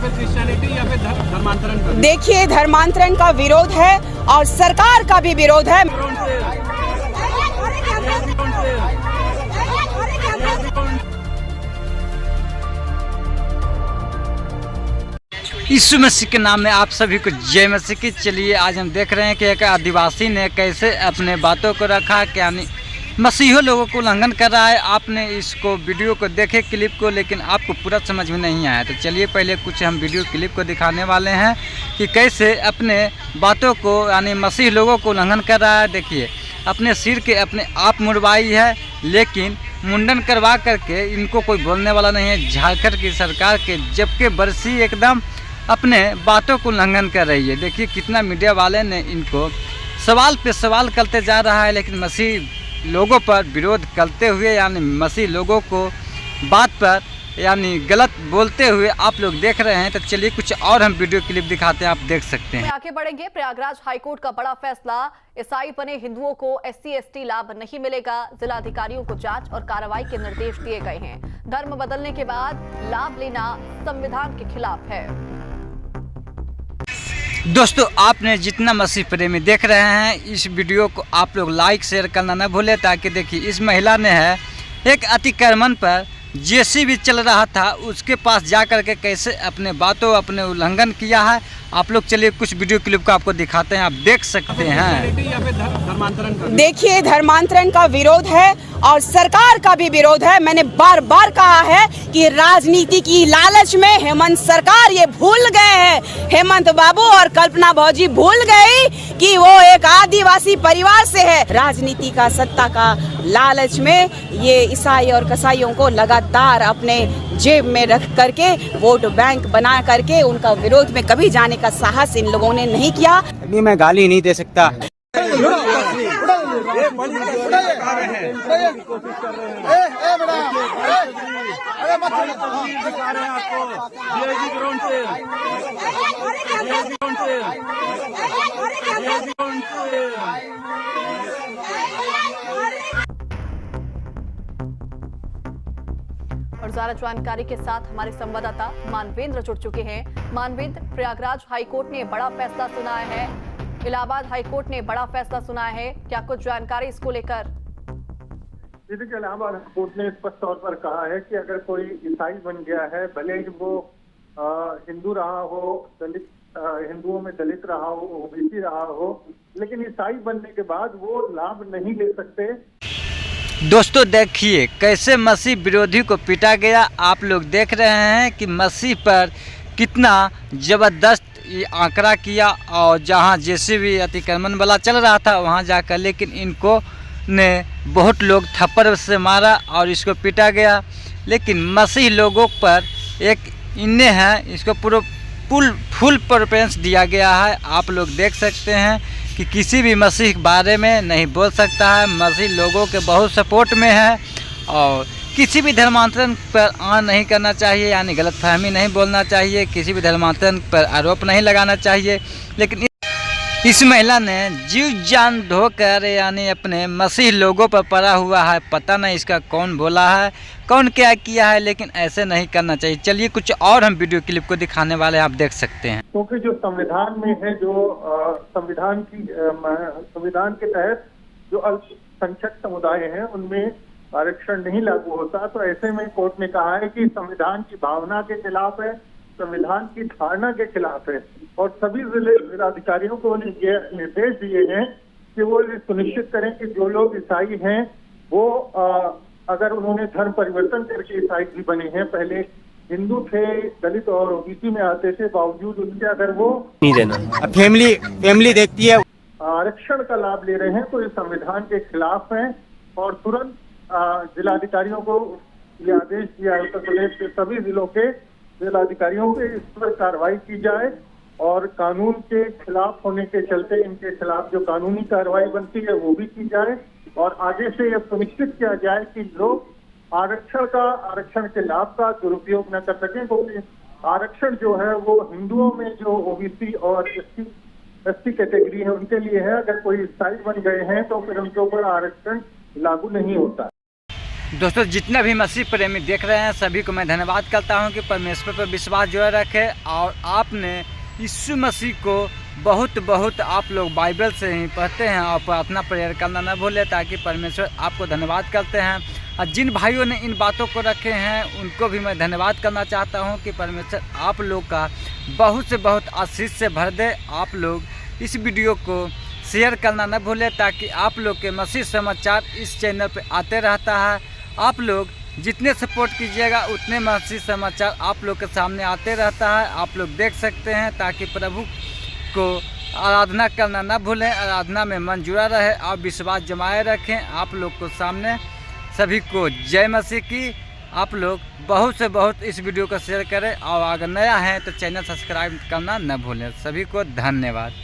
फिर क्रिश्चियनिटी या फिर धर्मांतरण का? देखिए, धर्मांतरण का विरोध है और सरकार का भी विरोध है। यीशु मसीह के नाम में आप सभी को जय मसीह की। चलिए आज हम देख रहे हैं कि एक आदिवासी ने कैसे अपने बातों को रखा, यानी मसीहों लोगों को उल्लंघन कर रहा है। आपने इसको वीडियो को देखे क्लिप को, लेकिन आपको पूरा समझ में नहीं आया। तो चलिए पहले कुछ हम वीडियो क्लिप को दिखाने वाले हैं कि कैसे अपने बातों को यानी मसीह लोगों को उल्लंघन कर रहा है। देखिए, अपने सिर के अपने आप मुड़वाई है, लेकिन मुंडन करवा करके इनको कोई बोलने वाला नहीं है। झारखंड की सरकार के जबकि बरसी एकदम अपने बातों को उल्लंघन कर रही है। देखिए कितना मीडिया वाले ने इनको सवाल पे सवाल करते जा रहा है, लेकिन मसीह लोगों पर विरोध करते हुए यानी मसीह लोगों को बात पर यानी गलत बोलते हुए आप लोग देख रहे हैं। तो चलिए कुछ और हम वीडियो क्लिप दिखाते हैं, आप देख सकते हैं। आगे बढ़ेंगे। प्रयागराज हाईकोर्ट का बड़ा फैसला, ईसाई बने हिंदुओं को SC/ST लाभ नहीं मिलेगा। जिलाधिकारियों को जांच और कार्रवाई के निर्देश दिए गए हैं। धर्म बदलने के बाद लाभ लेना संविधान के खिलाफ है। दोस्तों, आपने जितना मसीह प्रेमी देख रहे हैं, इस वीडियो को आप लोग लाइक शेयर करना न भूलें, ताकि देखिए इस महिला ने है एक अतिक्रमण पर JCB चल रहा था, उसके पास जा कर के कैसे अपने बातों अपने उल्लंघन किया है। आप लोग चलिए कुछ वीडियो क्लिप को आपको दिखाते हैं, आप देख सकते हैं। देखिए, धर्मांतरण का विरोध है और सरकार का भी विरोध है। मैंने बार बार कहा है कि राजनीति की लालच में हेमंत सरकार ये भूल गए हैं, हेमंत बाबू और कल्पना भौजी भूल गई कि वो एक आदिवासी परिवार से है। राजनीति का सत्ता का लालच में ये ईसाई और कसाईयों को लगातार अपने जेब में रख करके वोट बैंक बना करके उनका विरोध में कभी जाने का साहस इन लोगों ने नहीं किया। अभी मैं गाली नहीं दे सकता। और ज्यादा जानकारी के साथ हमारे संवाददाता मानवेंद्र जुड़ चुके हैं। मानवेंद्र, प्रयागराज हाईकोर्ट ने बड़ा फैसला सुनाया है, इलाहाबाद हाईकोर्ट ने बड़ा फैसला सुनाया है, क्या कुछ जानकारी इसको लेकर? देखिए, इलाहाबाद हाईकोर्ट ने स्पष्ट तौर पर कहा है कि अगर कोई ईसाई बन गया है, भले ही वो हिंदू रहा हो, दलित हिंदुओं में दलित रहा हो, OBC रहा हो, लेकिन ईसाई बनने के बाद वो लाभ नहीं ले सकते। दोस्तों देखिए कैसे मसीह विरोधी को पीटा गया। आप लोग देख रहे हैं कि मसीह पर कितना जबरदस्त आंकड़ा किया, और जहां JCB अतिक्रमण वाला चल रहा था वहां जाकर, लेकिन इनको ने बहुत लोग थप्पड़ से मारा और इसको पीटा गया। लेकिन मसीह लोगों पर एक इन्हें है इसको पूरा फुल प्रेफरेंस दिया गया है। आप लोग देख सकते हैं कि किसी भी मसीह के बारे में नहीं बोल सकता है। मसीह लोगों के बहुत सपोर्ट में है और किसी भी धर्मांतरण पर आन नहीं करना चाहिए, यानी गलतफहमी नहीं बोलना चाहिए, किसी भी धर्मांतरण पर आरोप नहीं लगाना चाहिए। लेकिन इस महिला ने जीव जान धोकर यानी अपने मसीह लोगों पर पड़ा हुआ है। पता नहीं इसका कौन बोला है, कौन क्या किया है, लेकिन ऐसे नहीं करना चाहिए। चलिए कुछ और हम वीडियो क्लिप को दिखाने वाले हैं, आप देख सकते हैं। क्योंकि जो संविधान में है, जो संविधान के तहत जो अल्पसंख्यक समुदाय हैं उनमें आरक्षण नहीं लागू होता, तो ऐसे में कोर्ट ने कहा है कि संविधान की भावना के खिलाफ है, संविधान की धारणा के खिलाफ है। और सभी जिलाधिकारियों को ये निर्देश दिए हैं कि वो ये सुनिश्चित करें कि जो लोग ईसाई हैं वो अगर उन्होंने धर्म परिवर्तन करके ईसाई भी बने हैं, पहले हिंदू थे, दलित और OBC में आते थे, बावजूद उनके अगर वो नहीं देना, अब फैमिली देखती है, आरक्षण का लाभ ले रहे हैं, तो ये संविधान के खिलाफ है। और तुरंत जिलाधिकारियों को ये आदेश दिया है उत्तर प्रदेश के सभी जिलों के जिलाधिकारियों के इस पर कार्रवाई की जाए, और कानून के खिलाफ होने के चलते इनके खिलाफ जो कानूनी कार्रवाई बनती है वो भी की जाए, और आगे से यह सुनिश्चित किया जाए कि लोग आरक्षण के लाभ का दुरुपयोग न कर सकें। क्योंकि आरक्षण जो है वो हिंदुओं में जो OBC और SC कैटेगरी है उनके लिए है। अगर कोई ईसाई बन गए हैं तो फिर उनके ऊपर आरक्षण लागू नहीं होता। दोस्तों जितने भी मसीह प्रेमी देख रहे हैं सभी को मैं धन्यवाद करता हूं कि परमेश्वर पर विश्वास जो रखे और आपने यीशु मसीह को बहुत आप लोग बाइबल से ही पढ़ते हैं और प्रार्थना प्रेयर करना न भूलें, ताकि परमेश्वर आपको धन्यवाद करते हैं। और जिन भाइयों ने इन बातों को रखे हैं उनको भी मैं धन्यवाद करना चाहता हूं कि परमेश्वर आप लोग का बहुत से बहुत आशीष से भर दे। आप लोग इस वीडियो को शेयर करना न भूलें, ताकि आप लोग के मसीह समाचार इस चैनल पे आते रहता है। आप लोग जितने सपोर्ट कीजिएगा उतने मसीह समाचार आप लोग के सामने आते रहता है, आप लोग देख सकते हैं, ताकि प्रभु को आराधना करना न भूलें, आराधना में मन जुड़ा रहे और विश्वास जमाए रखें। आप लोग को सामने सभी को जय मसीह की। आप लोग बहुत से बहुत इस वीडियो को शेयर करें और अगर नया है तो चैनल सब्सक्राइब करना न भूलें। सभी को धन्यवाद।